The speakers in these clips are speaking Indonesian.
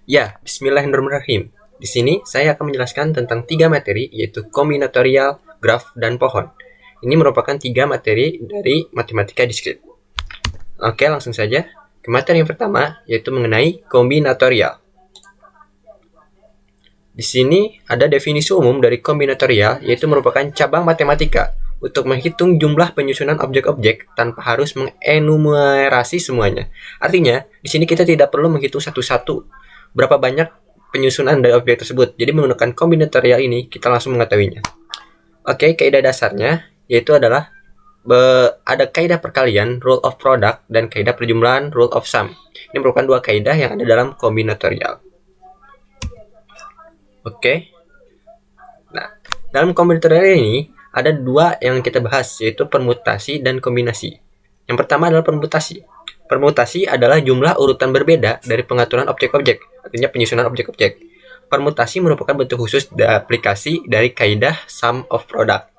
Ya, bismillahirrahmanirrahim. Di sini saya akan menjelaskan tentang 3 materi, yaitu kombinatorial, graf, dan pohon. Ini merupakan 3 materi dari matematika diskrit. Oke, langsung saja ke materi yang pertama, yaitu mengenai kombinatorial. Di sini ada definisi umum dari kombinatorial, yaitu merupakan cabang matematika untuk menghitung jumlah penyusunan objek-objek tanpa harus mengenumerasi semuanya. Artinya, di sini kita tidak perlu menghitung satu-satu berapa banyak penyusunan dari objek tersebut. Jadi menggunakan kombinatorial ini kita langsung mengetahuinya. Oke, kaidah dasarnya yaitu adalah ada kaidah perkalian, rule of product, dan kaidah perjumlahan, rule of sum. Ini merupakan 2 kaidah yang ada dalam kombinatorial. Oke. Nah, dalam kombinatorial ini ada 2 yang kita bahas, yaitu permutasi dan kombinasi. Yang pertama adalah permutasi. Permutasi adalah jumlah urutan berbeda dari pengaturan objek-objek, artinya penyusunan objek-objek. Permutasi merupakan bentuk khusus aplikasi dari kaidah sum of product.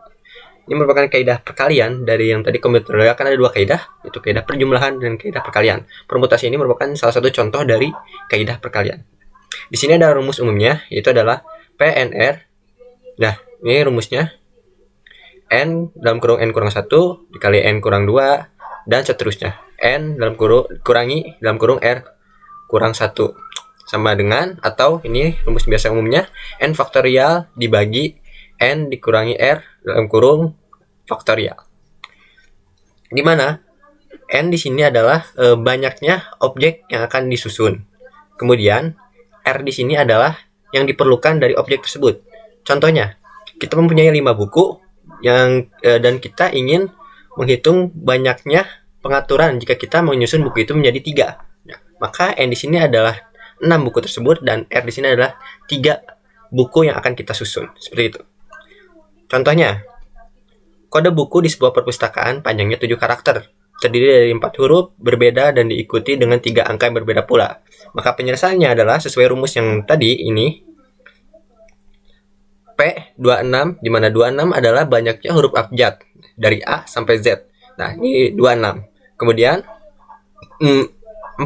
Ini merupakan kaidah perkalian dari yang tadi kombinatorial, kan ada 2 kaidah, yaitu kaidah perjumlahan dan kaidah perkalian. Permutasi ini merupakan salah satu contoh dari kaidah perkalian. Di sini ada rumus umumnya, yaitu adalah PNR. Nah, ini rumusnya. N dalam kurung N kurang 1 dikali N kurang 2 dan seterusnya. N dalam kurung kurangi dalam kurung R kurang 1 sama dengan, atau ini rumus biasa umumnya, N faktorial dibagi N dikurangi R dalam kurung faktorial. Di mana N di sini adalah banyaknya objek yang akan disusun. Kemudian R di sini adalah yang diperlukan dari objek tersebut. Contohnya, kita mempunyai 5 buku yang dan kita ingin menghitung banyaknya pengaturan jika kita menyusun buku itu menjadi 3. Nah, maka N di sini adalah 6 buku tersebut dan R di sini adalah 3 buku yang akan kita susun. Seperti itu. Contohnya, kode buku di sebuah perpustakaan panjangnya 7 karakter, terdiri dari 4 huruf berbeda dan diikuti dengan 3 angka yang berbeda pula. Maka penyelesaiannya adalah sesuai rumus yang tadi ini, P26, di mana 26 adalah banyaknya huruf abjad dari A sampai Z. Nah, ini 26. Kemudian 4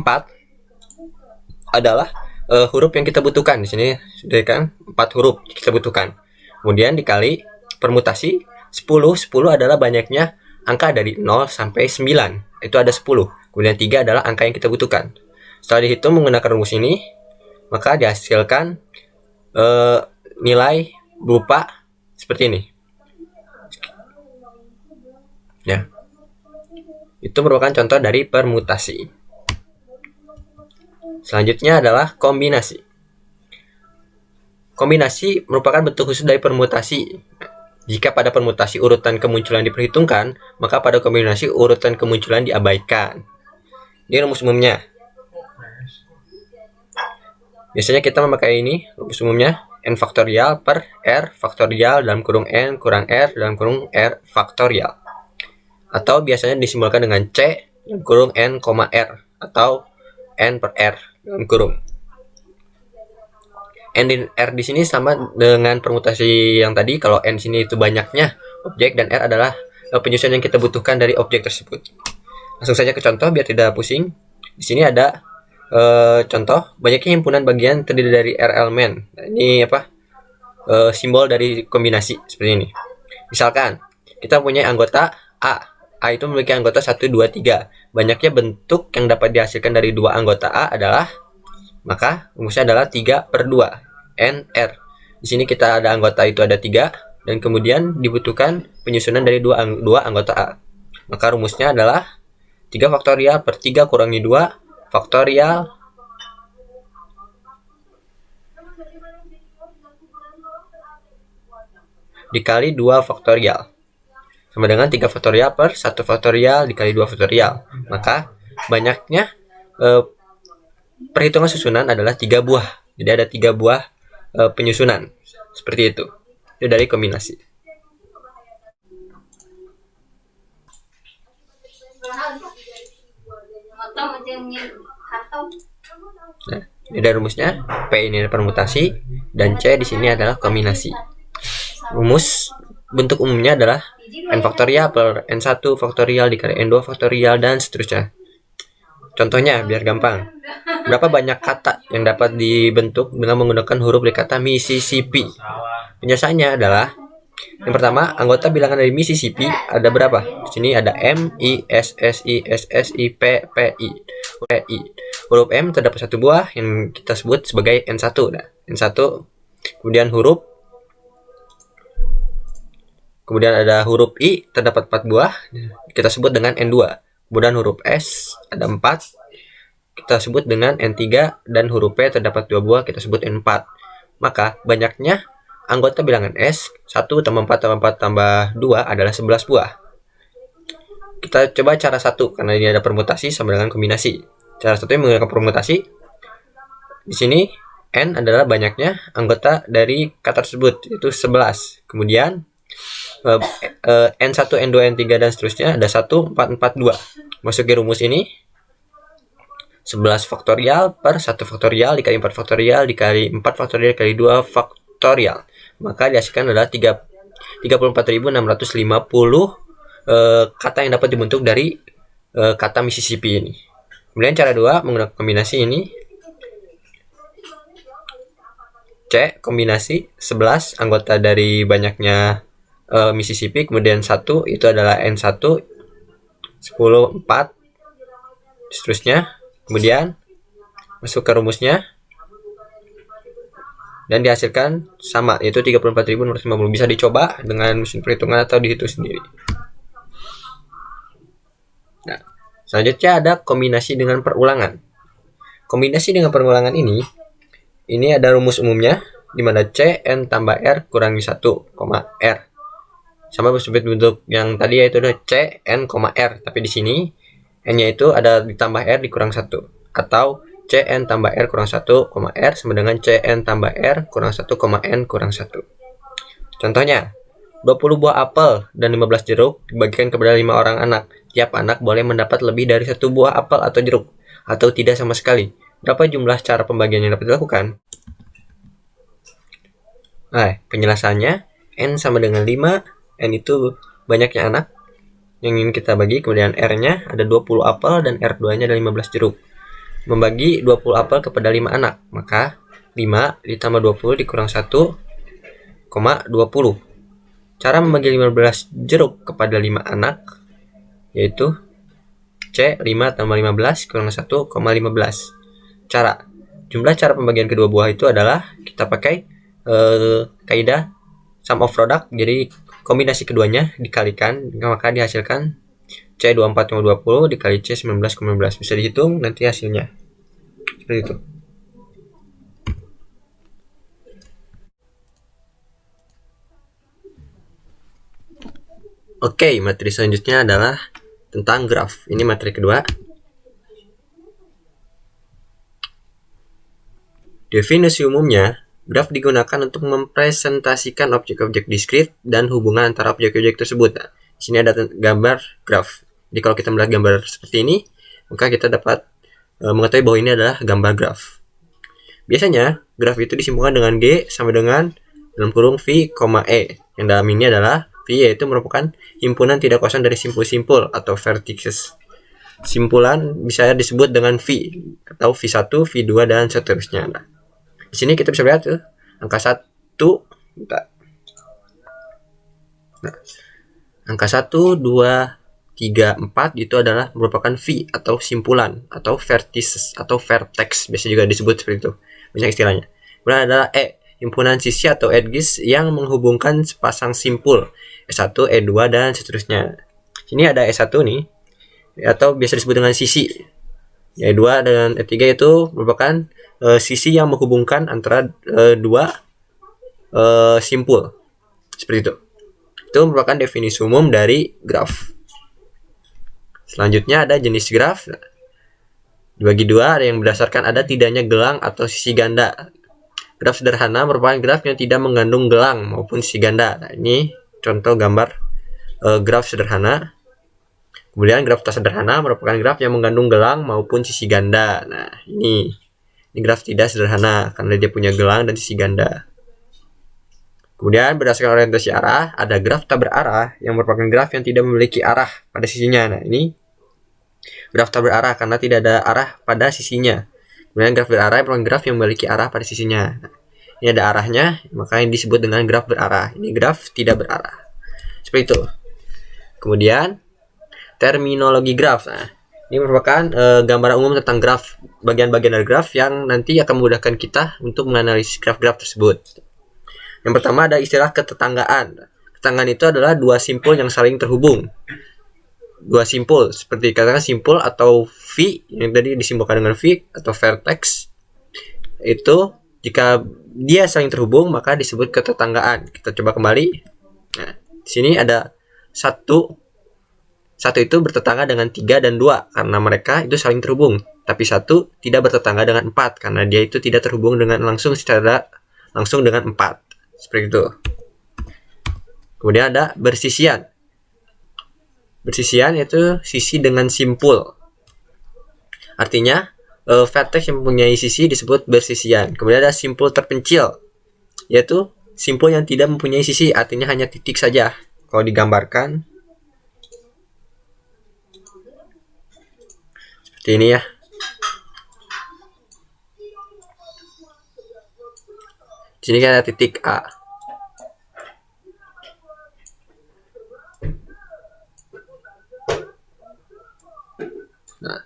adalah huruf yang kita butuhkan. Di sini sudah kan 4 huruf kita butuhkan. Kemudian dikali permutasi 10. 10 adalah banyaknya angka dari 0 sampai 9. Itu ada 10. Kemudian 3 adalah angka yang kita butuhkan. Setelah dihitung menggunakan rumus ini, maka dihasilkan nilai berupa seperti ini. Ya. Itu merupakan contoh dari permutasi. Selanjutnya adalah kombinasi. Kombinasi merupakan bentuk khusus dari permutasi. Jika pada permutasi urutan kemunculan diperhitungkan, maka pada kombinasi urutan kemunculan diabaikan. Ini rumus umumnya. Biasanya kita memakai ini, rumus umumnya, N faktorial per R faktorial dalam kurung N kurang R dalam kurung R faktorial. Atau biasanya disimbolkan dengan C dalam kurung N, R atau N per R dalam kurung. N dan R di sini sama dengan permutasi yang tadi. Kalau N sini itu banyaknya objek dan R adalah penyusunan yang kita butuhkan dari objek tersebut. Langsung saja ke contoh biar tidak pusing. Di sini ada contoh banyaknya himpunan bagian terdiri dari R elemen. Nah, ini apa? Simbol dari kombinasi seperti ini. Misalkan kita punya anggota A. A itu memiliki anggota 1, 2, 3. Banyaknya bentuk yang dapat dihasilkan dari 2 anggota A adalah, maka rumusnya adalah 3 per 2 NR. Di sini kita ada anggota itu ada 3 dan kemudian dibutuhkan penyusunan dari 2 anggota A. Maka rumusnya adalah 3 faktorial per 3 kurangi 2 faktorial dikali 2 faktorial sama dengan 3 faktorial per 1 faktorial dikali 2 faktorial. Maka banyaknya perhitungan susunan adalah 3 buah. Jadi ada 3 buah penyusunan. Seperti itu. Itu dari kombinasi. Nah, ini ada rumusnya. P ini adalah permutasi dan C di sini adalah kombinasi. Rumus bentuk umumnya adalah N faktorial per N1 faktorial dikali N2 faktorial dan seterusnya. Contohnya biar gampang. Berapa banyak kata yang dapat dibentuk dengan menggunakan huruf dari kata Mississippi? Penjelasannya adalah yang pertama, anggota bilangan dari Mississippi ada berapa? Di sini ada M, I, S, S, I, S, S, I, P, P, I. Huruf M terdapat satu buah yang kita sebut sebagai N1. Nah, N1. Kemudian ada huruf I terdapat 4 buah, kita sebut dengan N2. Kemudian huruf S ada 4, kita sebut dengan N3, dan huruf P terdapat 2 buah, kita sebut N4. Maka banyaknya anggota bilangan S 1 tambah 4 tambah 4 tambah 2 adalah 11 buah. Kita coba cara 1 karena ini ada permutasi sama dengan kombinasi. Cara 1 yang menggunakan permutasi. Di sini N adalah banyaknya anggota dari kata tersebut, yaitu 11. Kemudian N1, N2, N3 dan seterusnya ada 1, 4, 4, 2. Masuki rumus ini 11 faktorial per 1 faktorial dikali 4 faktorial dikali 4 faktorial dikali 2 faktorial. Maka dihasilkan adalah 34.650 kata yang dapat dibentuk dari kata Mississippi ini. Kemudian cara 2 menggunakan kombinasi ini. C, kombinasi 11 anggota dari banyaknya Mississippi, kemudian 1 itu adalah N1, 10, 4, seterusnya. Kemudian masuk ke rumusnya dan dihasilkan sama, yaitu 34.650. Bisa dicoba dengan mesin perhitungan atau dihitung sendiri. Nah, selanjutnya ada kombinasi dengan perulangan. Kombinasi dengan perulangan ini ada rumus umumnya, di mana C N tambah R kurangi 1, R. Sama seperti bentuk yang tadi, yaitu ada C N, R. Tapi di sini N-nya itu ada ditambah R dikurang 1. Atau C N tambah R kurang 1, R sama dengan C N tambah R kurang 1, N kurang 1. Contohnya, 20 buah apel dan 15 jeruk dibagikan kepada 5 orang anak. Tiap anak boleh mendapat lebih dari 1 buah apel atau jeruk, atau tidak sama sekali. Berapa jumlah cara pembagian yang dapat dilakukan? Nah, penjelasannya, N sama dengan 5. N itu banyaknya anak yang ingin kita bagi, kemudian R-nya ada 20 apel dan R2-nya ada 15 jeruk. Membagi 20 apel kepada 5 anak, maka 5 ditambah 20 dikurang 1, 20. Cara membagi 15 jeruk kepada 5 anak, yaitu C, 5 tambah 15 kurang 1, 15. Jumlah cara pembagian kedua buah itu adalah kita pakai kaidah sum of product. Jadi kombinasi keduanya dikalikan, maka dihasilkan C 24,20 dikali C 19,15. Bisa dihitung nanti hasilnya. Seperti itu. Oke, materi selanjutnya adalah tentang graf. Ini materi kedua. Definisi umumnya, graf digunakan untuk mempresentasikan objek-objek diskrit dan hubungan antara objek-objek tersebut. Nah, di sini ada gambar graf. Jadi kalau kita melihat gambar seperti ini, maka kita dapat mengetahui bahwa ini adalah gambar graf. Biasanya, graf itu disimpulkan dengan G sama dengan dalam kurung V, E. Yang dalam ini adalah V, yaitu merupakan himpunan tidak kosong dari simpul-simpul atau vertices. Simpulan bisa disebut dengan V atau V1, V2 dan seterusnya. Nah, di sini kita bisa lihat tuh angka 1. Nah, angka 1, 2, 3, 4 itu adalah merupakan V atau simpulan atau vertices atau vertex, biasa juga disebut seperti itu. Banyak istilahnya. Kemudian adalah E, himpunan sisi atau edges yang menghubungkan sepasang simpul E1, E2 dan seterusnya. Sini ada E1 nih, atau biasa disebut dengan sisi. E2 dan E3 itu merupakan sisi yang menghubungkan antara dua simpul. Seperti itu. Itu merupakan definisi umum dari graf. Selanjutnya ada jenis graf. Dibagi dua, ada yang berdasarkan ada tidaknya gelang atau sisi ganda. Graf sederhana merupakan graf yang tidak mengandung gelang maupun sisi ganda. Nah, ini contoh gambar graf sederhana. Kemudian graf tak sederhana merupakan graf yang mengandung gelang maupun sisi ganda. Nah, ini graf tidak sederhana karena dia punya gelang dan sisi ganda. Kemudian berdasarkan orientasi arah, ada graf tak berarah yang merupakan graf yang tidak memiliki arah pada sisinya. Nah, ini Graf tak berarah karena tidak ada arah pada sisinya. Kemudian graf berarah merupakan graf yang memiliki arah pada sisinya. Ini ada arahnya, makanya disebut dengan graf berarah. Ini graf tidak berarah. Seperti itu. Kemudian terminologi graf. Nah, ini merupakan gambaran umum tentang graf, bagian-bagian dari graf yang nanti akan memudahkan kita untuk menganalisis graf-graf tersebut. Yang pertama ada istilah ketetanggaan. Ketetanggaan itu adalah dua simpul yang saling terhubung. Dua simpul, seperti katakan simpul atau V yang tadi disimbolkan dengan V atau vertex. Itu jika dia saling terhubung maka disebut ketetanggaan. Kita coba kembali. Nah, di sini ada satu itu bertetangga dengan 3 dan 2 karena mereka itu saling terhubung. Tapi satu tidak bertetangga dengan 4 karena dia itu tidak terhubung dengan secara langsung dengan 4. Seperti itu. Kemudian ada bersisian. Bersisian yaitu sisi dengan simpul. Artinya vertex yang mempunyai sisi disebut bersisian. Kemudian ada simpul terpencil, yaitu simpul yang tidak mempunyai sisi, artinya hanya titik saja. Kalau digambarkan seperti ini ya. Di sini kan ada titik A. Nah,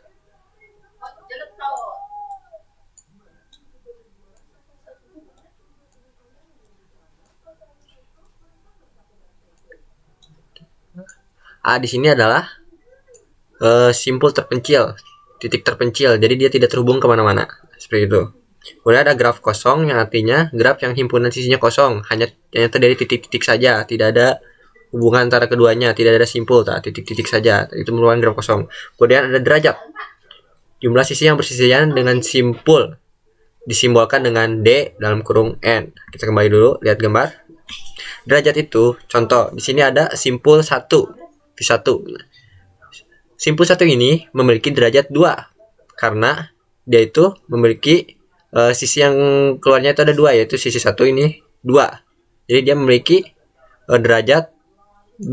A di sini adalah simpul terpencil, titik terpencil. Jadi dia tidak terhubung kemana-mana. Seperti itu. Kemudian ada graf kosong yang artinya graf yang himpunan sisinya kosong, hanya terdiri titik-titik saja, tidak ada hubungan antara keduanya, tidak ada simpul, titik-titik saja. Itu merupakan graf kosong. Kemudian ada derajat. Jumlah sisi yang bersisian dengan simpul disimbolkan dengan D dalam kurung N. Kita kembali dulu lihat gambar. Derajat itu contoh, di sini ada simpul 1, V1. Simpul 1 ini memiliki derajat 2 karena dia itu memiliki sisi yang keluarnya itu ada 2, yaitu sisi 1 ini 2. Jadi dia memiliki derajat 2.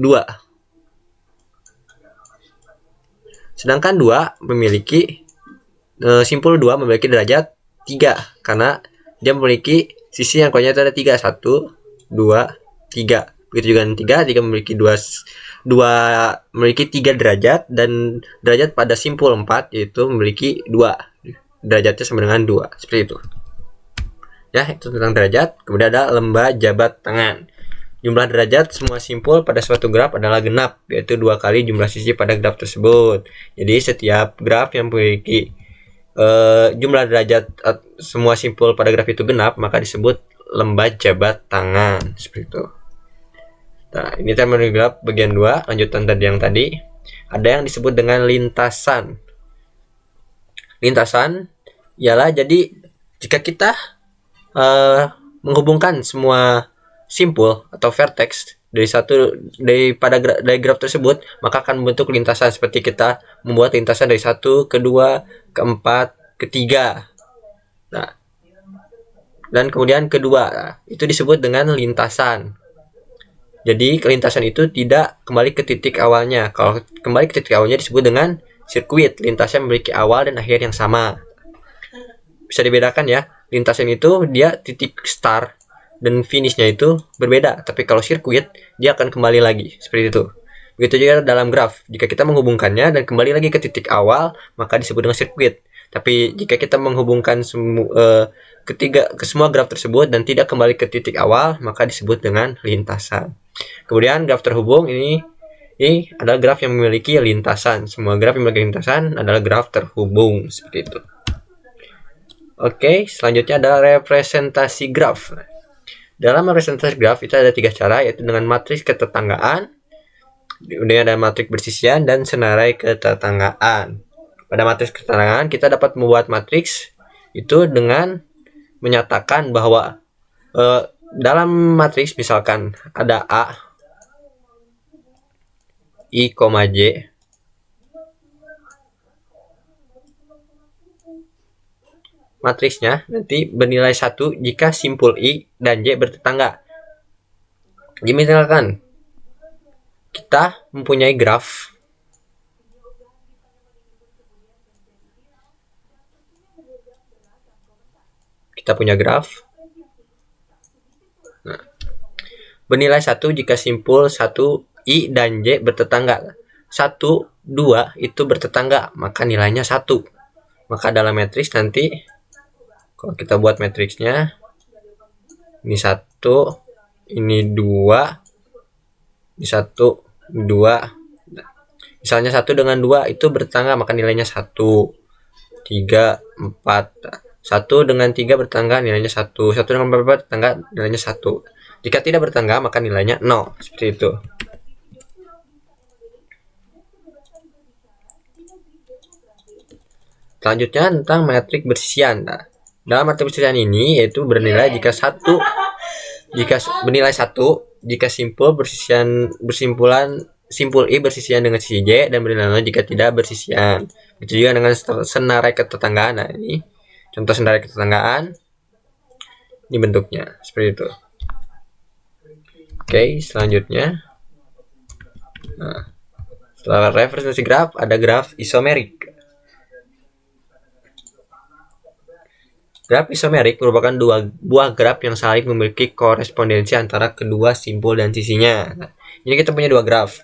Sedangkan 2 memiliki simpul 2 memiliki derajat 3 karena dia memiliki sisi yang keluarnya itu ada 3, 1, 2, 3. Begitu juga dengan 3 memiliki 2 memiliki 3 derajat, dan derajat pada simpul 4 yaitu memiliki 2. Derajatnya sama dengan 2. Seperti itu. Ya, itu tentang derajat. Kemudian ada lembah jabat tangan. Jumlah derajat semua simpul pada suatu graf adalah genap, yaitu 2 kali jumlah sisi pada graf tersebut. Jadi setiap graf yang memiliki jumlah derajat semua simpul pada graf itu genap, maka disebut lembah jabat tangan. Seperti itu. Nah, ini terminologi graf bagian 2, lanjutan dari yang tadi. Ada yang disebut dengan lintasan. Lintasan ialah jadi jika kita menghubungkan semua simpul atau vertex dari graf tersebut, maka akan membentuk lintasan, seperti kita membuat lintasan dari 1 ke 2 ke 4 ke 3. Nah, dan kemudian kedua, itu disebut dengan lintasan. Jadi lintasan itu tidak kembali ke titik awalnya. Kalau kembali ke titik awalnya disebut dengan sirkuit. Lintasan memiliki awal dan akhir yang sama. Bisa dibedakan ya. Lintasan itu dia titik start dan finishnya itu berbeda. Tapi kalau sirkuit dia akan kembali lagi. Seperti itu. Begitu juga dalam graf. Jika kita menghubungkannya dan kembali lagi ke titik awal, maka disebut dengan sirkuit. Tapi jika kita menghubungkan ke semua graf tersebut dan tidak kembali ke titik awal, maka disebut dengan lintasan. Kemudian graf terhubung ini adalah graf yang memiliki lintasan. Semua graf yang memiliki lintasan adalah graf terhubung, seperti itu. Oke, selanjutnya adalah representasi graf. Dalam representasi graf itu ada 3 cara, yaitu dengan matriks ketetanggaan, kemudian ada matriks bersisian, dan senarai ketetanggaan. Pada matriks ketetanggaan kita dapat membuat matriks itu dengan menyatakan bahwa dalam matriks misalkan ada A, I, J. Matriksnya nanti bernilai 1 jika simpul I dan J bertetangga. Jadi misalkan kita mempunyai graf kita punya graf. Nah, bernilai 1 jika simpul 1 I dan J bertetangga. 1, 2 itu bertetangga, maka nilainya 1. Maka dalam matriks nanti kalau kita buat matriksnya, ini 1, ini 2, ini 1, 2. Misalnya 1 dengan 2 itu bertetangga, maka nilainya 1. 3, 4. 1 dengan 3 bertetangga, nilainya 1. 1 dengan 4 bertetangga, nilainya 1. Jika tidak bertetangga, maka nilainya 0. Seperti itu. Selanjutnya tentang metrik bersisian. Nah, dalam metrik bersisian ini yaitu bernilai jika bernilai 1 jika simpul simpul I bersisian dengan sisi J dan bernilai 0 jika tidak bersisian. Itu juga dengan senarai ketetanggaan. Nah, ini contoh senarai ketetanggaan. Ini bentuknya seperti itu. Oke, selanjutnya. Nah, setelah representasi graf ada graf isomerik. Graf isomerik merupakan dua buah graf yang saling memiliki korespondensi antara kedua simpul dan sisinya. Nah, ini kita punya dua graf.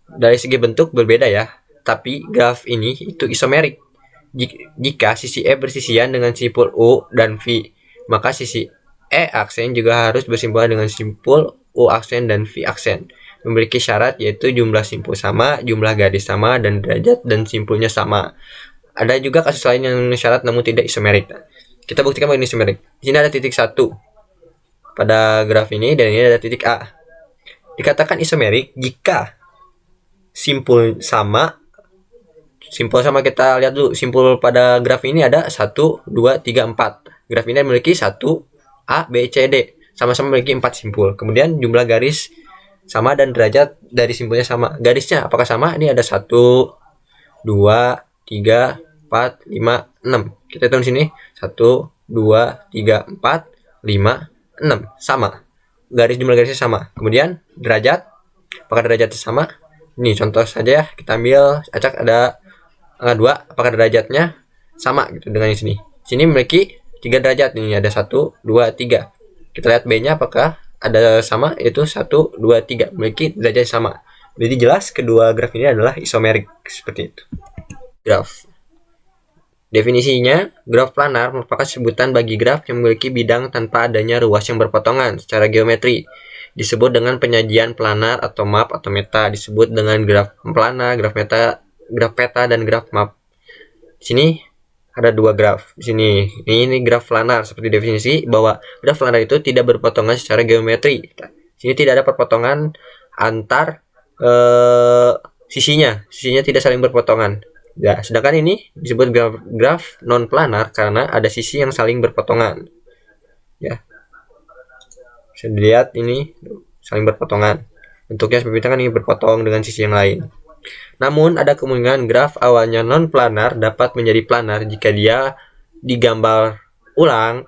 Dari segi bentuk berbeda ya, tapi graf ini itu isomerik. Jika sisi E bersisian dengan simpul U dan V, maka sisi E aksen juga harus bersimpulan dengan simpul U aksen dan V aksen. Memiliki syarat yaitu jumlah simpul sama, jumlah garis sama, dan derajat dan simpulnya sama. Ada juga kasus lain yang syarat namun tidak isomerik. Kita buktikan bahwa ini isomerik. Di sini ada titik 1 pada graf ini dan ini ada titik A. Dikatakan isomerik jika simpul sama kita lihat dulu. Simpul pada graf ini ada 1, 2, 3, 4. Graf ini memiliki 1 A, B, C, D. Sama-sama memiliki 4 simpul. Kemudian jumlah garis sama dan derajat dari simpulnya sama. Garisnya apakah sama? Ini ada 1, 2, 3, 4, 5, 6. Kita hitung sini. 1, 2, 3, 4, 5, 6. Sama. Jumlah garisnya sama. Kemudian derajat. Apakah derajatnya sama? Ini contoh saja ya. Kita ambil acak ada angka 2. Apakah derajatnya sama gitu dengan yang sini? Sini memiliki 3 derajat. Ini ada 1, 2, 3. Kita lihat B-nya apakah ada sama, yaitu 1, 2, 3. Memiliki derajat sama. Jadi jelas kedua graf ini adalah isomerik. Seperti itu. Graf. Definisinya, graf planar merupakan sebutan bagi graf yang memiliki bidang tanpa adanya ruas yang berpotongan secara geometri. Disebut dengan penyajian planar atau map atau meta. Disebut dengan graf planar, graf peta, dan graf map. Di sini ada dua graf. Di sini ini graf planar seperti definisi bahwa graf planar itu tidak berpotongan secara geometri. Di sini tidak ada perpotongan antar sisinya tidak saling berpotongan. Ya, sedangkan ini disebut graf non planar karena ada sisi yang saling berpotongan. Ya. Bisa dilihat ini saling berpotongan. Bentuknya seperti itu kan, ini berpotong dengan sisi yang lain. Namun ada kemungkinan graf awalnya non planar dapat menjadi planar jika dia digambar ulang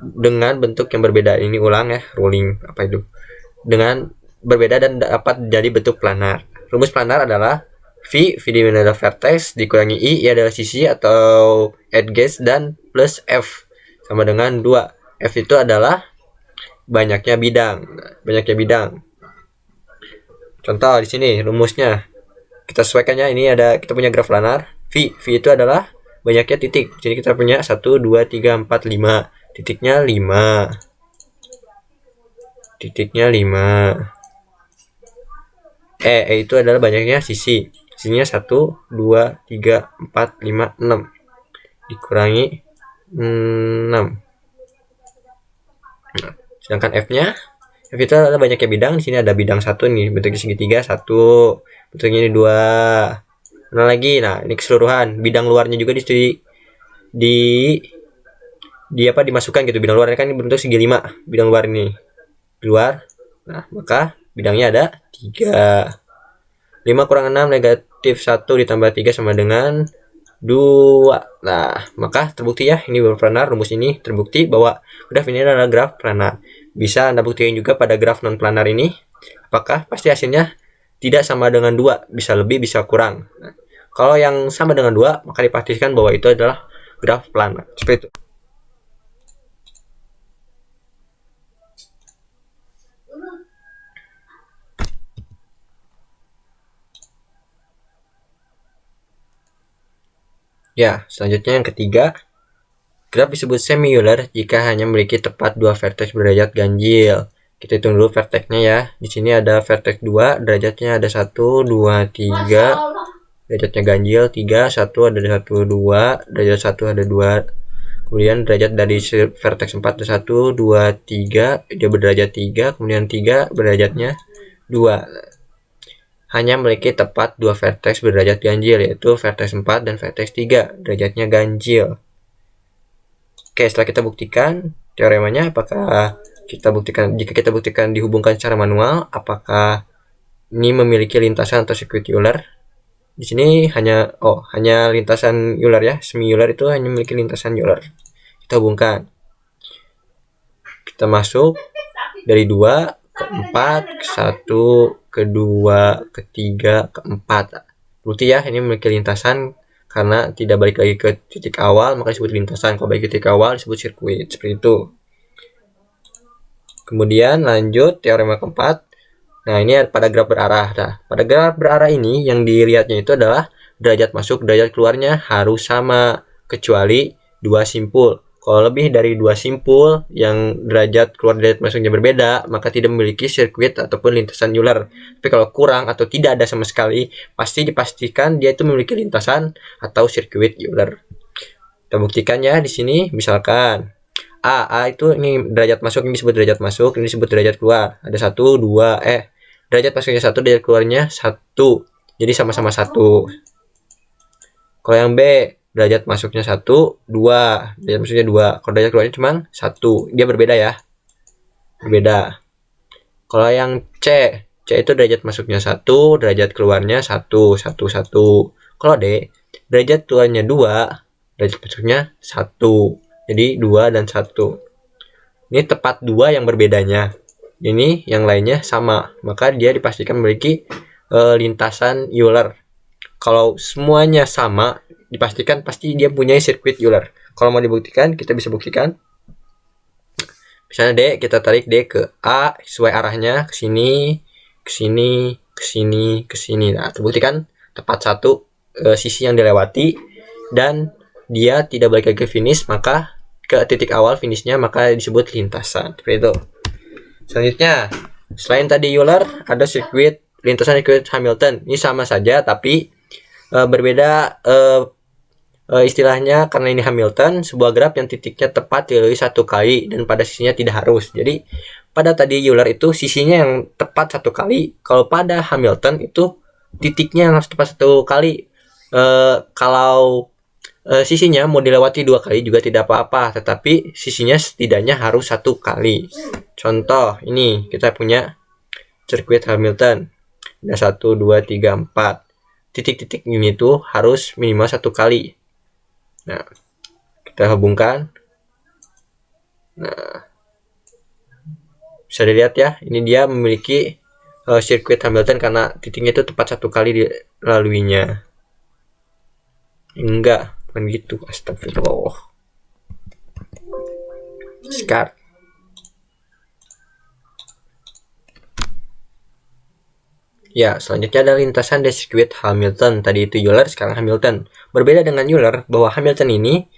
dengan bentuk yang berbeda. Ini ulang ya, ruling apa itu. Dengan berbeda dan dapat jadi bentuk planar. Rumus planar adalah V di mana ada vertex dikurangi I adalah sisi atau edges dan plus F sama dengan 2. F itu adalah banyaknya bidang. Contoh di sini rumusnya. Kita sesuaikannya, ini ada kita punya graf planar. V itu adalah banyaknya titik. Jadi kita punya 1 2 3 4 5. Titiknya 5. E itu adalah banyaknya sisi. Sisinya 1 2 3 4 5 6 dikurangi 6. Nah, sedangkan F itu adalah banyaknya bidang. Di sini ada bidang 1 nih, bentuknya segitiga 1, bentuknya ini 2. Nah lagi, nah ini keseluruhan bidang luarnya juga dimasukkan gitu. Bidang luarnya kan ini bentuk segi 5. Bidang luar ini di luar. Nah, maka bidangnya ada 3. 5 kurang 6 negatif 1 ditambah 3 sama dengan 2. Nah, maka terbukti ya, ini graf planar. Rumus ini terbukti bahwa graf ini adalah graf planar. Bisa Anda buktikan juga pada graf non planar ini. Apakah pasti hasilnya tidak sama dengan 2, bisa lebih, bisa kurang. Nah, kalau yang sama dengan 2, maka dipastikan bahwa itu adalah graf planar. Seperti itu. Ya, selanjutnya yang ketiga, graf disebut semi-Euler jika hanya memiliki tepat dua vertex berderajat ganjil. Kita hitung dulu vertexnya ya. Di sini ada vertex 2, derajatnya ada 1, 2, 3. Derajatnya ganjil 3, 1 ada 1, 2, derajat 1 ada 2. Kemudian derajat dari vertex 4 ada 1, 2, 3, dia berderajat 3, kemudian 3 berderajatnya 2. Hanya memiliki tepat dua vertex berderajat ganjil, yaitu vertex 4 dan vertex 3, derajatnya ganjil. Oke, setelah kita buktikan teoremanya, apakah jika kita buktikan dihubungkan secara manual, apakah ini memiliki lintasan atau sirkuit Euler? Di sini hanya lintasan Euler ya, semi Euler itu hanya memiliki lintasan Euler. Kita hubungkan. Kita masuk dari 2 ke 4, ke 1, ke 2, ke 3, ke 4. Bukti ya, ini memiliki lintasan karena tidak balik lagi ke titik awal, maka disebut lintasan. Kalau balik ke titik awal disebut sirkuit, seperti itu. Kemudian lanjut teorema keempat. Nah, ini pada graf berarah. Nah, pada graf berarah ini yang dilihatnya itu adalah derajat masuk, derajat keluarnya harus sama kecuali dua simpul. Kalau lebih dari dua simpul yang derajat keluar derajat masuknya berbeda, maka tidak memiliki sirkuit ataupun lintasan Euler. Tapi kalau kurang atau tidak ada sama sekali, pasti dipastikan dia itu memiliki lintasan atau sirkuit Euler. Kita buktikan ya di sini, misalkan A itu ini derajat masuk, ini disebut derajat masuk, ini disebut derajat keluar. Ada 1, 2, derajat masuknya 1, derajat keluarnya 1. Jadi sama-sama 1. Kalau yang B, derajat masuknya 1, 2. Derajat masuknya 2. Kalau derajat keluarnya cuma 1. Dia berbeda ya. Berbeda. Kalau yang C itu derajat masuknya 1, derajat keluarnya 1, 1, 1. Kalau D, derajat keluarnya 2, derajat masuknya 1. Jadi 2 dan 1. Ini tepat 2 yang berbedanya. Ini yang lainnya sama. Maka dia dipastikan memiliki lintasan Euler. Kalau semuanya sama, dipastikan pasti dia punya sirkuit Euler. Kalau mau dibuktikan, kita bisa buktikan. Misalnya D, kita tarik D ke A sesuai arahnya ke sini, ke sini, ke sini, ke sini. Nah, terbuktikan tepat satu sisi yang dilewati dan dia tidak balik lagi ke finish, maka ke titik awal finishnya, maka disebut lintasan. Seperti itu. Selanjutnya, selain tadi Euler, ada sirkuit lintasan sirkuit Hamilton. Ini sama saja tapi berbeda istilahnya karena ini Hamilton, sebuah graf yang titiknya tepat dilalui satu kali dan pada sisinya tidak harus. Jadi pada tadi Euler itu sisinya yang tepat satu kali, kalau pada Hamilton itu titiknya yang harus tepat satu kali. Kalau sisinya mau dilewati 2 kali juga tidak apa-apa, tetapi sisinya setidaknya harus 1 kali. Contoh, ini kita punya sirkuit Hamilton. Ada 1, 2, 3, 4. Titik-titik ini tuh harus minimal 1 kali. Nah, kita hubungkan. Nah, bisa dilihat ya, ini dia memiliki sirkuit Hamilton karena titiknya itu tepat 1 kali dilaluinya. Enggak, bukan gitu. Astagfirullah. Sekarang ya, selanjutnya ada lintasan di sirkuit Hamilton. Tadi itu Euler, sekarang Hamilton. Berbeda dengan Euler, bahwa Hamilton ini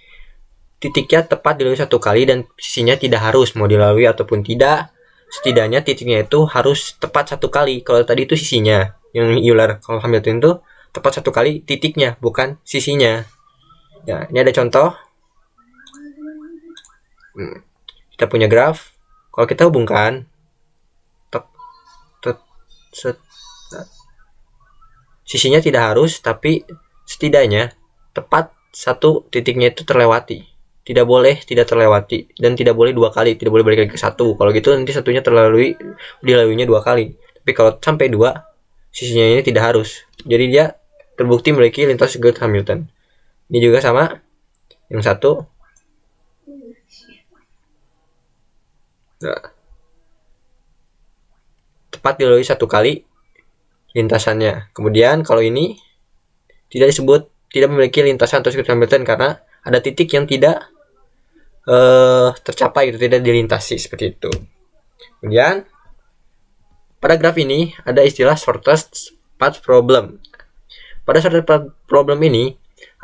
titiknya tepat dilalui 1 kali dan sisinya tidak harus mau dilalui ataupun tidak. Setidaknya titiknya itu harus tepat 1 kali. Kalau tadi itu sisinya, yang Euler. Kalau Hamilton itu tepat 1 kali titiknya, bukan sisinya. Ya, ini ada contoh. Kita punya graf. Kalau kita hubungkan, sisinya tidak harus, tapi setidaknya tepat satu titiknya itu terlewati. Tidak boleh tidak terlewati dan tidak boleh 2 kali, tidak boleh balik lagi ke 1. Kalau gitu nanti satunya dilaluinya 2 kali. Tapi kalau sampai 2, sisinya ini tidak harus. Jadi dia terbukti memiliki lintasan sirkuit Hamilton. Ini juga sama. Yang satu. Nah, tepat dilalui 1 kali lintasannya. Kemudian kalau ini tidak memiliki lintasan atau sirkuit Hamilton karena ada titik yang tidak tercapai, itu tidak dilintasi, seperti itu. Kemudian pada graf ini ada istilah shortest path problem. Pada shortest path problem ini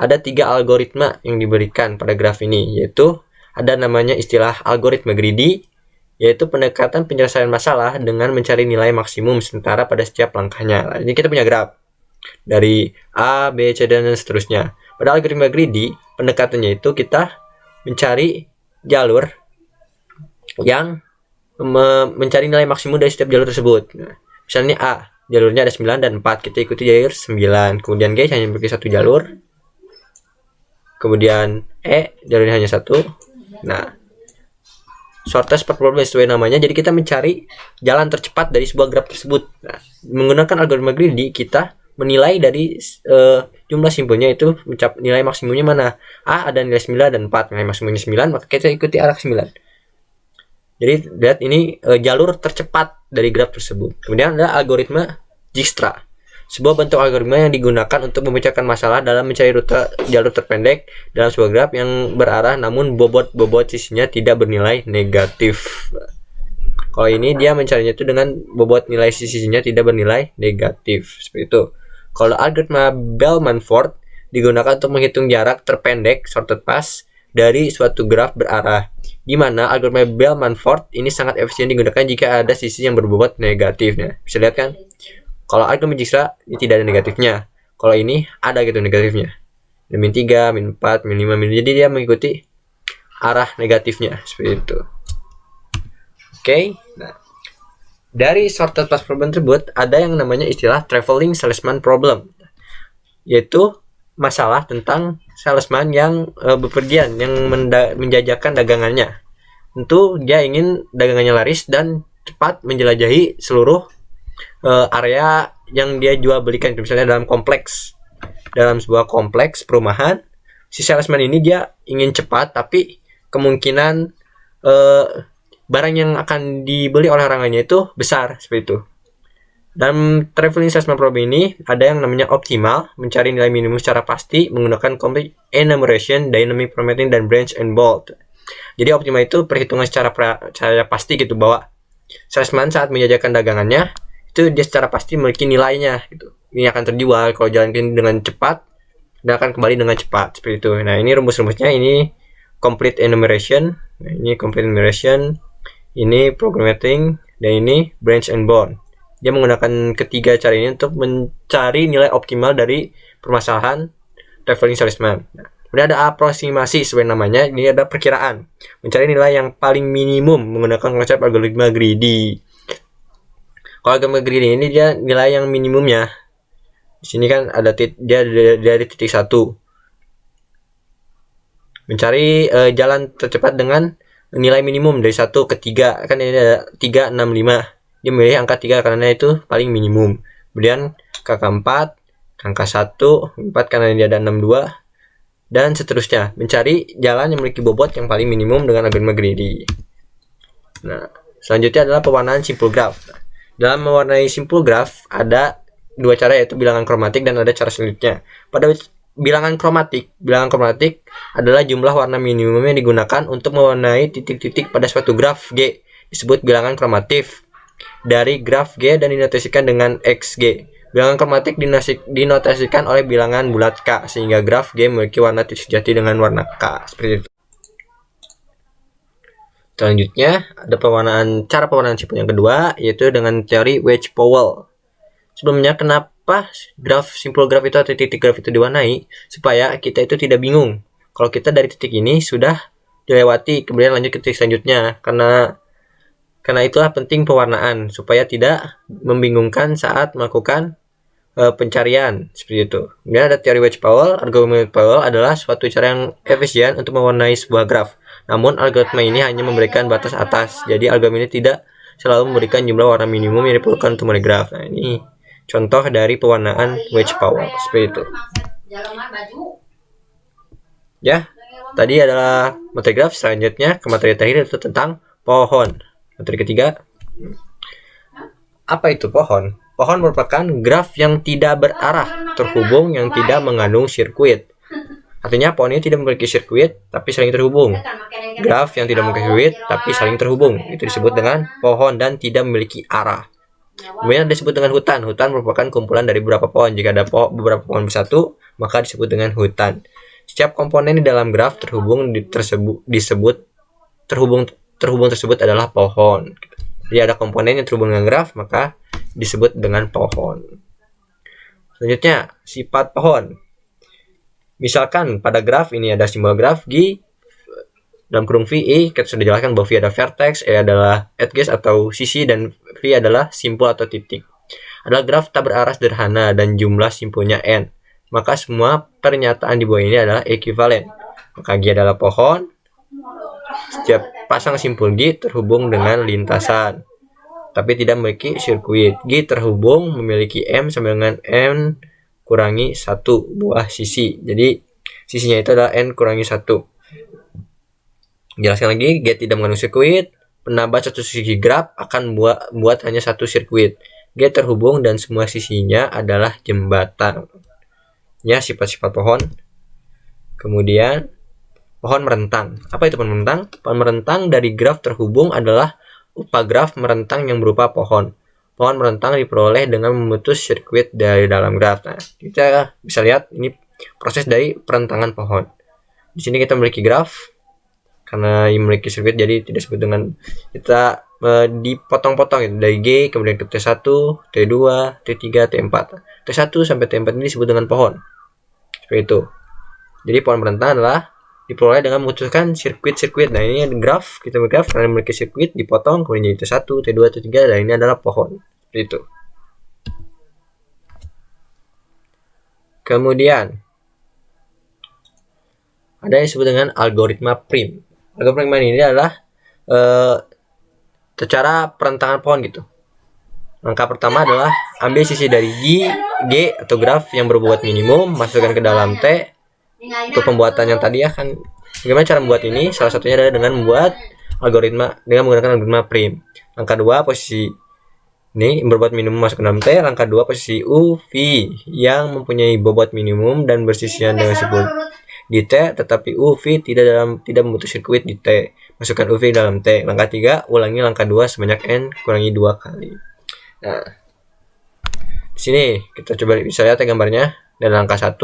ada 3 algoritma yang diberikan pada graf ini, yaitu ada namanya istilah algoritma greedy, yaitu pendekatan penyelesaian masalah dengan mencari nilai maksimum sementara pada setiap langkahnya. Ini kita punya graf dari A, B, C, dan seterusnya. Pada algoritma greedy, pendekatannya itu kita mencari jalur yang mencari nilai maksimum dari setiap jalur tersebut. Nah, misalnya A, jalurnya ada 9 dan 4, kita ikuti jalur 9. Kemudian G hanya memiliki satu jalur. Kemudian E, jalurnya hanya satu. Nah, shortest path problem sesuai namanya, jadi kita mencari jalan tercepat dari sebuah graf tersebut. Nah, menggunakan algoritma greedy, kita menilai dari jumlah simpulnya itu nilai maksimumnya mana. A ada nilai 9 dan 4, nilai maksimumnya 9, maka kita ikuti arah 9. Jadi lihat ini jalur tercepat dari graf tersebut. Kemudian ada algoritma Dijkstra, sebuah bentuk algoritma yang digunakan untuk memecahkan masalah dalam mencari rute jalur terpendek dalam sebuah graf yang berarah namun bobot sisinya tidak bernilai negatif. Kalau ini dia mencarinya itu dengan bobot nilai sisinya tidak bernilai negatif, seperti itu. Kalau algoritma Bellman-Ford digunakan untuk menghitung jarak terpendek shortest path dari suatu graf berarah, di mana algoritma Bellman-Ford ini sangat efisien digunakan jika ada sisi yang berbobot negatifnya. Bisa lihat kan? Kalau algoritma Dijkstra ini tidak ada negatifnya. Kalau ini ada gitu negatifnya. Min 3, min 4, min 5, min. Jadi dia mengikuti arah negatifnya seperti itu. Oke. Nah, dari shortest path problem tersebut ada yang namanya istilah traveling salesman problem, yaitu masalah tentang salesman yang bepergian, yang menjajakan dagangannya. Tentu dia ingin dagangannya laris dan cepat menjelajahi seluruh area yang dia jual belikan. Misalnya dalam sebuah kompleks perumahan, si salesman ini dia ingin cepat, tapi kemungkinan barang yang akan dibeli oleh orangnya itu besar, seperti itu. Dalam traveling salesman problem ini ada yang namanya optimal, mencari nilai minimum secara pasti menggunakan complete enumeration, dynamic formatting, dan branch and bold. Jadi optimal itu perhitungan secara pasti gitu, bahwa salesman saat menjajakan dagangannya itu dia secara pasti memiliki nilainya gitu. Ini akan terjual kalau jalan dengan cepat dan akan kembali dengan cepat, seperti itu. Nah, ini rumus-rumusnya, ini complete enumeration, nah, ini complete enumeration, ini programming, dan ini branch and bound. Dia menggunakan ketiga cara ini untuk mencari nilai optimal dari permasalahan traveling salesman. Nah, kemudian ada aproksimasi sesuai namanya, ini ada perkiraan, mencari nilai yang paling minimum menggunakan konsep algoritma greedy. Kalau algoritma greedy ini dia nilai yang minimumnya. Di sini kan ada dia dari titik 1. Mencari jalan tercepat dengan nilai minimum dari 1 ke 3. Kan ini ada 3, 6, 5. Dia memilih angka 3 karena itu paling minimum. Kemudian ke angka 4, angka 1, 4 karena ini ada 6, 2, dan seterusnya. Mencari jalan yang memiliki bobot yang paling minimum dengan algoritma greedy. Nah, selanjutnya adalah pewarnaan simple graph. Dalam mewarnai simple graph ada dua cara, yaitu bilangan kromatik dan ada cara selanjutnya. Pada bilangan kromatik adalah jumlah warna minimum yang digunakan untuk mewarnai titik-titik pada suatu graf G, disebut bilangan kromatif dari graf G dan dinotasikan dengan XG. Bilangan kromatik dinotasikan oleh bilangan bulat K, sehingga graf G memiliki warna titik sejati dengan warna K, seperti itu. Selanjutnya ada cara pewarnaan simpel yang kedua, yaitu dengan teori Wedge-Powell. Sebelumnya, kenapa simple graph itu atau titik graph itu diwarnai? Supaya kita itu tidak bingung kalau kita dari titik ini sudah dilewati kemudian lanjut ke titik selanjutnya. Karena itulah penting pewarnaan, supaya tidak membingungkan saat melakukan pencarian, seperti itu. Kemudian ada teori Wedge-Powell. Algoritma Wedge-Powell adalah suatu cara yang efisien untuk mewarnai sebuah graf. Namun algoritma ini hanya memberikan batas atas, jadi algoritma ini tidak selalu memberikan jumlah warna minimum yang diperlukan untuk mewarnai graf. Nah, ini contoh dari pewarnaan Wedge-Powell, seperti itu. Ya, tadi adalah materi graf. Selanjutnya ke materi terakhir, itu tentang pohon. Materi ketiga, apa itu pohon? Pohon merupakan graf yang tidak berarah terhubung yang tidak mengandung sirkuit. Artinya pohon ini tidak memiliki sirkuit tapi saling terhubung. Graf yang tidak memiliki sirkuit tapi saling terhubung itu disebut dengan pohon dan tidak memiliki arah. Kemudian disebut dengan hutan. Hutan merupakan kumpulan dari beberapa pohon. Jika ada beberapa pohon bersatu, maka disebut dengan hutan. Setiap komponen di dalam graf terhubung tersebut adalah pohon. Jadi ada komponen yang terhubung dengan graf, maka disebut dengan pohon. Selanjutnya, sifat pohon. Misalkan pada graf ini ada simbol graf G dalam kurung VI, kita sudah jelaskan bahwa V ada vertex, E adalah edges atau sisi, dan V adalah simpul atau titik. Adalah graf tak berarah sederhana dan jumlah simpulnya N. Maka semua pernyataan di bawah ini adalah ekuivalen. Maka G adalah pohon. Setiap pasang simpul G terhubung dengan lintasan, tapi tidak memiliki sirkuit. G terhubung memiliki M sama dengan N kurangi 1 buah sisi. Jadi sisinya itu adalah N kurangi 1. Jelaskan lagi, G tidak mengandung sirkuit. Penambah satu sisi graf akan buat hanya satu sirkuit. G terhubung dan semua sisinya adalah jembatan. Ya, sifat-sifat pohon. Kemudian pohon merentang. Apa itu pohon merentang? Pohon merentang dari graf terhubung adalah upagraf merentang yang berupa pohon. Pohon merentang diperoleh dengan memutus sirkuit dari dalam graf. Nah, kita bisa lihat ini proses dari perentangan pohon. Di sini kita memiliki graf. Karena memiliki sirkuit, jadi tidak disebut dengan kita dipotong-potong gitu. Dari G kemudian ke T1, T2, T3, T4. T1 sampai T4 ini disebut dengan pohon. Seperti itu. Jadi pohon merentang adalah diperoleh dengan memutuskan sirkuit-sirkuit. Nah, ini graf, kita bergraf karena memiliki sirkuit dipotong kemudian jadi T1, T2, T3, dan ini adalah pohon. Seperti itu. Kemudian ada yang disebut dengan algoritma prim. Algoritma ini adalah cara perentangan pohon gitu. Langkah pertama adalah ambil sisi dari G atau graf yang berbobot minimum, masukkan ke dalam T. Untuk pembuatan yang tadi ya kan, bagaimana cara membuat ini? Salah satunya adalah dengan membuat algoritma dengan menggunakan algoritma prim. Langkah 2, posisi ini berbobot minimum masuk ke dalam T. Langkah 2, posisi U, V yang mempunyai bobot minimum dan bersisian dengan simpul di T, tetapi UV tidak memutus sirkuit di T. Masukkan UV dalam T. Langkah 3, ulangi langkah 2 sebanyak N kurangi 2 kali. Nah, di sini kita coba bisa lihat ya gambarnya. Dan langkah 1,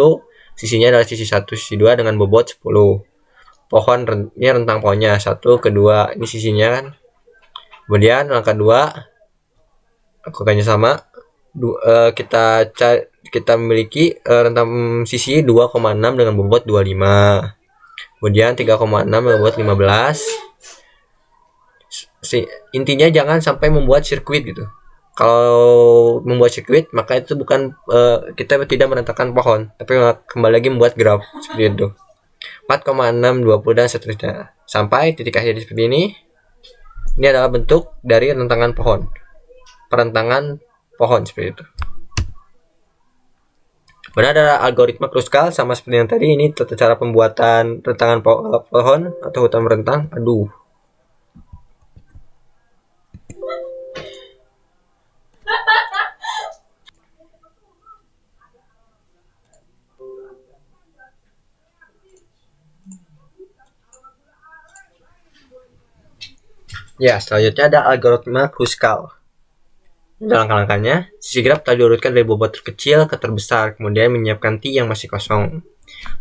sisinya adalah sisi 1, sisi 2 dengan bobot 10. Pohon ini rentang pohonnya 1, kedua ini sisinya kan. Kemudian langkah 2 lakukannya sama. Kita memiliki rentang sisi 2,6 dengan bobot 25. Kemudian 3,6 dengan bobot 15. Intinya jangan sampai membuat sirkuit gitu. Kalau membuat sirkuit maka itu bukan kita tidak merentangkan pohon, tapi kembali lagi membuat graf seperti itu. 4,6, 20 dan seterusnya sampai titik akhir seperti ini. Ini adalah bentuk dari rentangan pohon. Perentangan pohon seperti itu. Kemudian ada algoritma Kruskal sama seperti yang tadi, ini tata cara pembuatan rentangan pohon atau hutan merentang. Aduh. Ya, selanjutnya ada algoritma Kruskal. Dalam langkah-langkahnya, sisi graf telah diurutkan dari bobot terkecil ke terbesar, kemudian menyiapkan T yang masih kosong.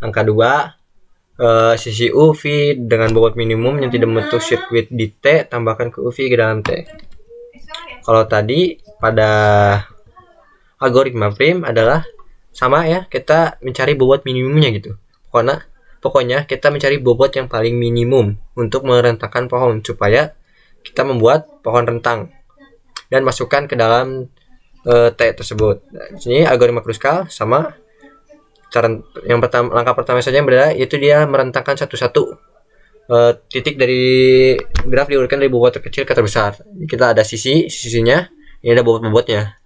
Langkah 2, sisi UV dengan bobot minimum yang tidak membentuk sirkuit di T, tambahkan ke UV ke dalam T. Kalau tadi pada algoritma prim adalah sama ya, kita mencari bobot minimumnya gitu. Pokoknya kita mencari bobot yang paling minimum untuk merentangkan pohon supaya kita membuat pohon rentang dan masukkan ke dalam T tersebut. Nah, di sini algoritma Kruskal sama. Cara yang pertama, langkah pertama saja yang berbeda yaitu dia merentangkan satu-satu titik dari graf, diurutkan dari bobot terkecil ke terbesar. Jadi kita ada sisinya, ini ada bobotnya.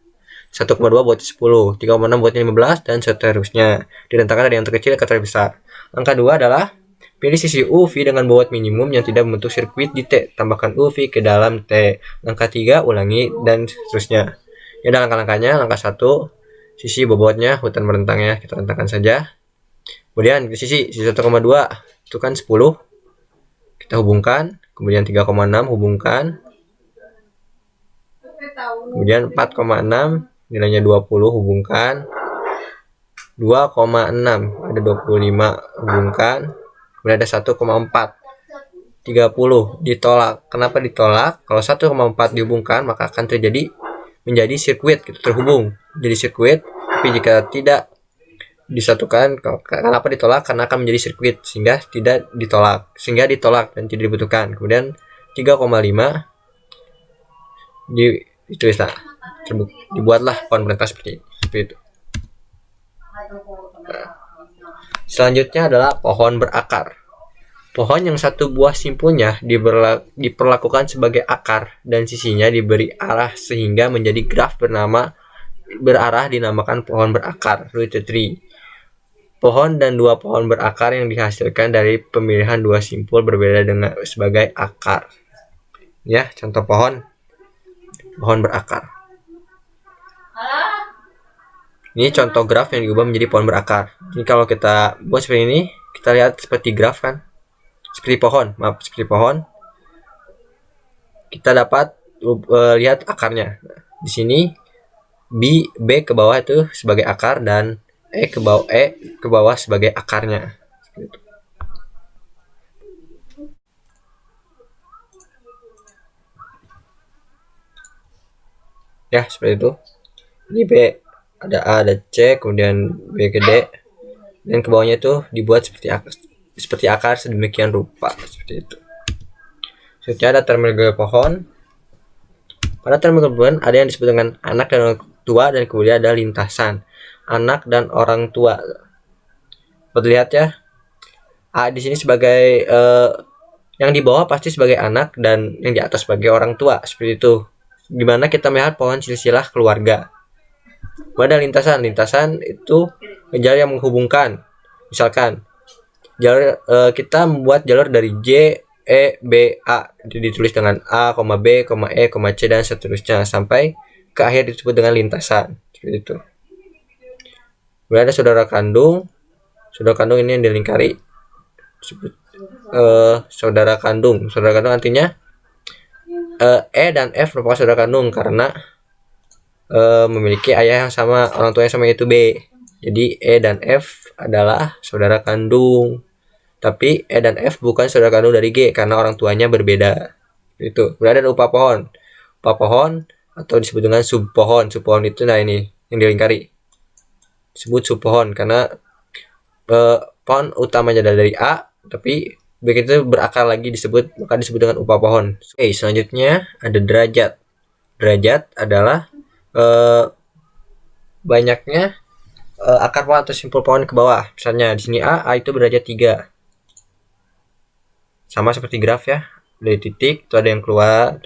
1,2 bobotnya 10, 3,6 bobotnya 15 dan seterusnya. Direntangkan dari yang terkecil ke terbesar. Langkah 2 adalah pilih sisi UV dengan bobot minimum yang tidak membentuk sirkuit di T. Tambahkan UV ke dalam T. Langkah 3, ulangi dan seterusnya. Ini ada langkah-langkahnya. Langkah 1, sisi bobotnya, hutan merentangnya, kita rentangkan saja. Kemudian sisi 1,2, itu kan 10. Kita hubungkan. Kemudian 3,6 hubungkan. Kemudian 4,6, nilainya 20 hubungkan. 2,6, ada 25 hubungkan, kemudian ada 1,4, 30 ditolak. Kenapa ditolak? Kalau 1,4 dihubungkan maka akan terjadi menjadi sirkuit, gitu, terhubung jadi sirkuit. Tapi jika tidak disatukan, kenapa ditolak? Karena akan menjadi sirkuit sehingga ditolak dan tidak dibutuhkan. Kemudian 3,5 ditulislah, dibuatlah pohon berentang seperti itu. Selanjutnya adalah pohon berakar. Pohon yang satu buah simpulnya diperlakukan sebagai akar dan sisinya diberi arah sehingga menjadi graf berarah dinamakan pohon berakar, root tree. Pohon dan dua pohon berakar yang dihasilkan dari pemilihan dua simpul berbeda dengan sebagai akar. Ya, contoh pohon berakar. Ini contoh graf yang diubah menjadi pohon berakar. Jadi kalau kita buat seperti ini, kita lihat seperti graf kan? Seperti pohon. Kita dapat lihat akarnya. Di sini B ke bawah itu sebagai akar dan E ke bawah sebagai akarnya. Seperti itu. Ya, seperti itu. Ini B, ada A, ada C, kemudian B ke D, dan ke bawahnya itu dibuat seperti akar sedemikian rupa, seperti itu. Selanjutnya ada terminologi pohon. Pada terminologi pohon ada yang disebut dengan anak dan orang tua, dan kemudian ada lintasan anak dan orang tua. Dapat lihat ya, A di sini sebagai yang di bawah pasti sebagai anak dan yang di atas sebagai orang tua, seperti itu. Dimana kita melihat pohon silsilah keluarga. Pada lintasan itu jalur yang menghubungkan. Misalkan jalur kita membuat jalur dari J, E, B, A, itu ditulis dengan A, B, E, C dan seterusnya sampai ke akhir disebut dengan lintasan, seperti itu. Kemudian ada saudara kandung ini yang dilingkari disebut saudara kandung artinya E dan F merupakan saudara kandung karena memiliki ayah yang sama, orang tua yang sama, yaitu B. Jadi E dan F adalah saudara kandung. Tapi E dan F bukan saudara kandung dari G karena orang tuanya berbeda. Itu. Kemudian ada upah pohon. Upah pohon atau disebut dengan subpohon. Subpohon itu ini yang dilingkari. Disebut subpohon karena pohon utamanya dari A, tapi begitu berakar lagi maka disebut dengan upah pohon. Oke, selanjutnya ada derajat. Derajat adalah banyaknya akar pohon atau simpul pohon ke bawah. Misalnya di sini A itu berderajat 3. Sama seperti graf ya. Dari titik itu ada yang keluar.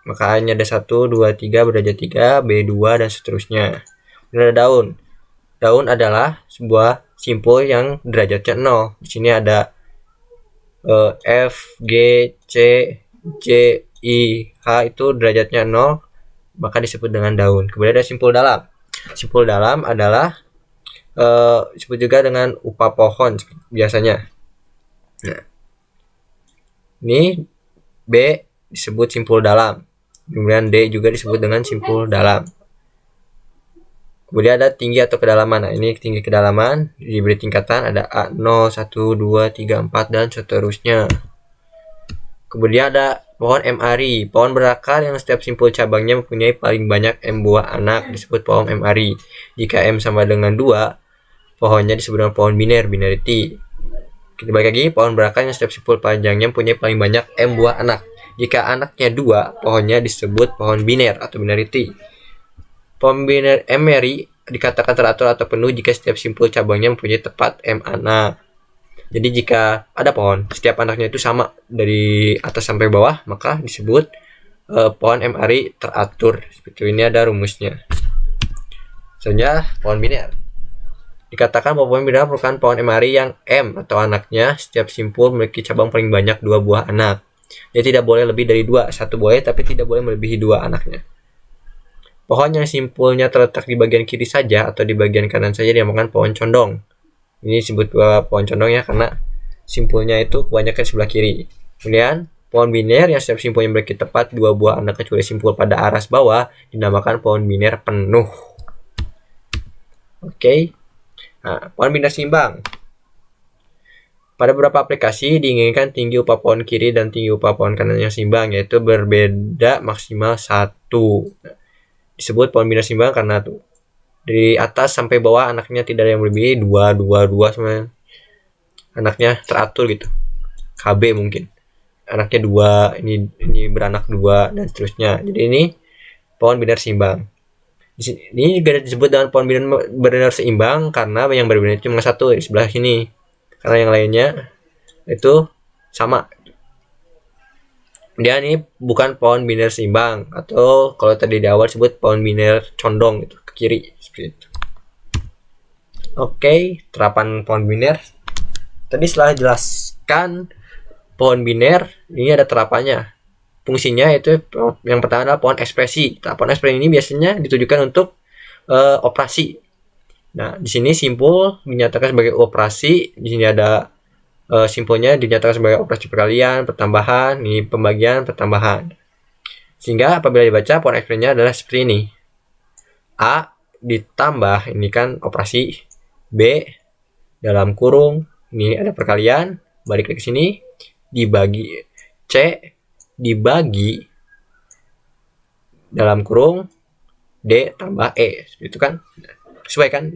Maka A-nya ada 1, 2, 3 berderajat 3, B2 dan seterusnya. Kemudian ada daun. Daun adalah sebuah simpul yang derajatnya 0. Di sini ada F, G, C, J, I, H itu derajatnya 0. Maka disebut dengan daun. Kemudian ada simpul dalam. Simpul dalam adalah disebut juga dengan upah pohon biasanya. Nah, ini B disebut simpul dalam. Kemudian D juga disebut dengan simpul dalam. Kemudian ada tinggi atau kedalaman. Nah, ini tinggi kedalaman diberi tingkatan, ada A0, 1, 2, 3, 4 dan seterusnya. Kemudian ada pohon M. ari, pohon berakar yang setiap simpul cabangnya mempunyai paling banyak M buah anak disebut pohon M. ari. Jika M sama dengan 2, pohonnya disebut dengan pohon biner, binarity. Kita balik lagi, pohon berakar yang setiap simpul panjangnya mempunyai paling banyak M buah anak. Jika anaknya 2, pohonnya disebut pohon biner atau binarity. Pohon biner M. ari dikatakan teratur atau penuh jika setiap simpul cabangnya mempunyai tepat M anak. Jadi jika ada pohon, setiap anaknya itu sama dari atas sampai bawah, maka disebut pohon M. ari teratur. Seperti ini ada rumusnya. Selanjutnya pohon biner. Dikatakan bahwa pohon biner merupakan pohon M. ari yang M atau anaknya setiap simpul memiliki cabang paling banyak 2 buah anak. Jadi tidak boleh lebih dari 2, 1 boleh tapi tidak boleh melebihi 2 anaknya. Pohon yang simpulnya terletak di bagian kiri saja atau di bagian kanan saja dinamakan pohon condong. Ini disebut pohon condong ya karena simpulnya itu kebanyakan sebelah kiri. Kemudian pohon biner yang setiap simpulnya memiliki tepat 2 buah anak kecuali simpul pada aras bawah dinamakan pohon biner penuh. Oke. Nah, pohon biner seimbang. Pada beberapa aplikasi diinginkan tinggi upah pohon kiri dan tinggi upah pohon kanan yang seimbang, yaitu berbeda maksimal 1. Disebut pohon biner seimbang karena tuh dari atas sampai bawah anaknya tidak ada yang berlebih, 2 semuanya. Anaknya teratur gitu. KB mungkin. Anaknya 2, ini beranak 2 dan seterusnya. Jadi ini pohon biner seimbang. Ini juga disebut dengan pohon biner seimbang karena yang berbeda cuma 1 di sebelah sini. Karena yang lainnya itu sama. Dia ini bukan pohon biner seimbang, atau kalau tadi di awal sebut pohon biner condong gitu ke kiri seperti itu. Oke, terapan pohon biner. Tadi setelah jelaskan pohon biner, ini ada terapannya. Fungsinya itu yang pertama adalah pohon ekspresi. Nah, pohon ekspresi ini biasanya ditujukan untuk operasi. Nah, di sini simpul dinyatakan sebagai operasi. Di sini ada simpulnya dinyatakan sebagai operasi perkalian, pertambahan, ini pembagian, pertambahan. Sehingga apabila dibaca pohon ekspresinya adalah seperti ini. A ditambah, ini kan operasi. B dalam kurung, ini ada perkalian, balik ke sini, dibagi. C dibagi dalam kurung D tambah E. Itu kan sesuai kan?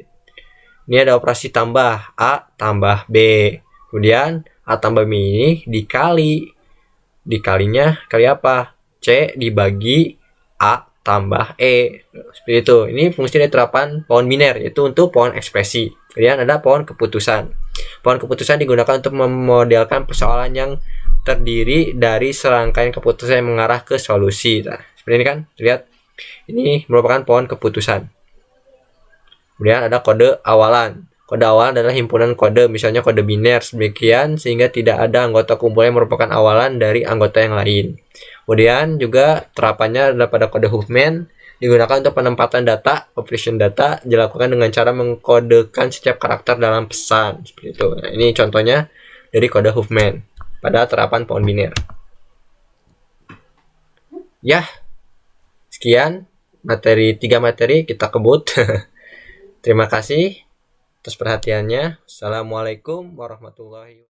Ini ada operasi tambah, A tambah B. Kemudian A tambah B ini dikalinya kali apa? C dibagi A tambah E. Seperti itu. Ini fungsi dari terapan pohon biner, yaitu untuk pohon ekspresi. Kemudian ada pohon keputusan. Pohon keputusan digunakan untuk memodelkan persoalan yang terdiri dari serangkaian keputusan yang mengarah ke solusi. Nah, seperti ini kan? Lihat. Ini merupakan pohon keputusan. Kemudian ada kode awalan. Kode awalan adalah himpunan kode, misalnya kode biner demikian sehingga tidak ada anggota kumpulan yang merupakan awalan dari anggota yang lain. Kemudian juga terapannya adalah pada kode Huffman, digunakan untuk penempatan data, operation data dilakukan dengan cara mengkodekan setiap karakter dalam pesan. Seperti itu. Nah, ini contohnya dari kode Huffman pada terapan pohon biner. Ya, sekian materi 3 materi kita kebut. Terima kasih atas perhatiannya. Assalamualaikum warahmatullahi wabarakatuh.